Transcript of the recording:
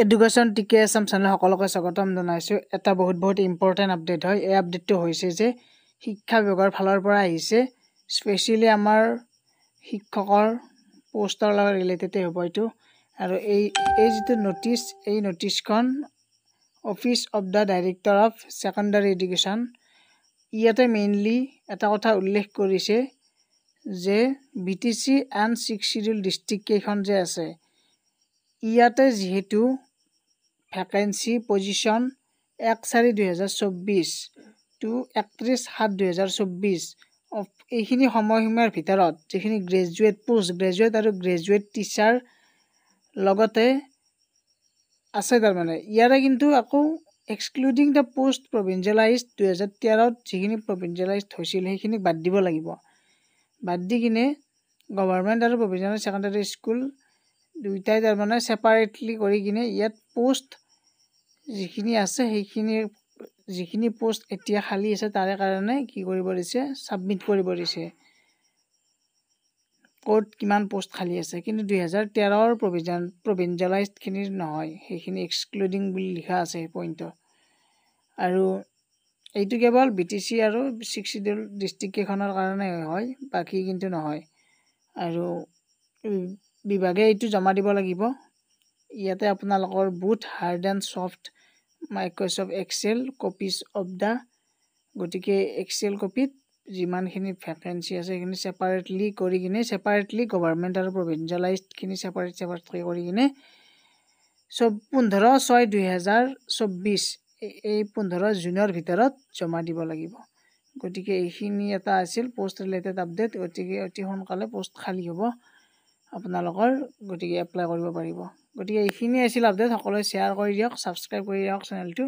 Education টিকে Assam channel সকলোকে স্বাগতম জনাইছোঁ। এটা বহুত ইম্পৰ্টেণ্ট আপডেট হয়। এই আপডেটটো হৈছে যে শিক্ষা বিভাগৰ ফালৰ পৰা আহিছে, স্পেচিয়েলি আমাৰ শিক্ষকৰ পোষ্টৰ লগত ৰিলেটেডেই হ'ব এইটো। আৰু এই যিটো নটিচ, এই নটিচখন office of the director of secondary education, ইয়াতে মেইনলি এটা কথা উল্লেখ কৰিছে যে BTC এণ্ড 6 শিডিউল ডিষ্ট্ৰিক্ট কেইখন যে আছে, ইয়াতে যিহেতু ভেকেঞ্চি পজিশ্যন 1/4/2024 টু 31/7/2024 এইখিনি সময়সীমাৰ ভিতৰত যিখিনি গ্ৰেজুৱেট, পোষ্ট গ্ৰেজুৱেট আৰু গ্ৰেজুৱেট টিচাৰ লগতে আছে, তাৰমানে ইয়াৰে কিন্তু আকৌ এক্সক্লুডিং দ্য পোষ্ট প্ৰভিঞ্চিয়েলাইজড 2013 যিখিনি প্ৰভিঞ্চিয়েলাইজড হৈছিল সেইখিনি বাদ দিব লাগিব। বাদ দি কিনে গভৰ্ণমেণ্ট আৰু প্ৰভিঞ্চিয়েল ছেকেণ্ডাৰী স্কুল দুইটাই তাৰমানে ছেপাৰেটলি কৰি কিনে ইয়াত পোষ্ট যিখিনি আছে যিখিনি পোষ্ট এতিয়া খালী আছে তাৰে কাৰণে কি কৰিব দিছে, ছাবমিট কৰিব দিছে ক'ত কিমান পোষ্ট খালী আছে। কিন্তু 2013 প্ৰভিঞ্চিয়েলাইজডখিনিৰ নহয়, সেইখিনি এক্সক্লুডিং বুলি লিখা আছে পইণ্টত। আৰু এইটো কেৱল BTC আৰু 6 শিডিউল ডিষ্ট্ৰিক্ট কেইখনৰ কাৰণে হয়, বাকী কিন্তু নহয়। আৰু বিভাগে এইটো জমা দিব লাগিব। ইয়াতে আপোনালোকৰ both hard and soft Microsoft Excel copies of the, গতিকে এক্সেল কপিত যিমানখিনি ভেকেঞ্চি আছে সেইখিনি ছেপাৰেটলি কৰি কিনে, ছেপাৰেটলি গভৰ্ণমেণ্ট আৰু প্ৰভিঞ্চিয়েলাইজডখিনি ছেপাৰেটলি কৰি কিনে 15/6/2024 এই 15 জুনৰ ভিতৰত জমা দিব লাগিব। গতিকে এইখিনি এটা আছিল পোষ্ট ৰিলেটেড আপডেট। গতিকে অতি সোনকালে পোষ্ট খালী হ'ব আপোনালোকৰ, গতিকে এপ্লাই কৰিব পাৰিব। গতিকে এইখিনি আছিল আপডেট। সকলোৱে শ্বেয়াৰ কৰি দিয়ক, ছাবস্ক্ৰাইব কৰি দিয়ক চেনেলটো।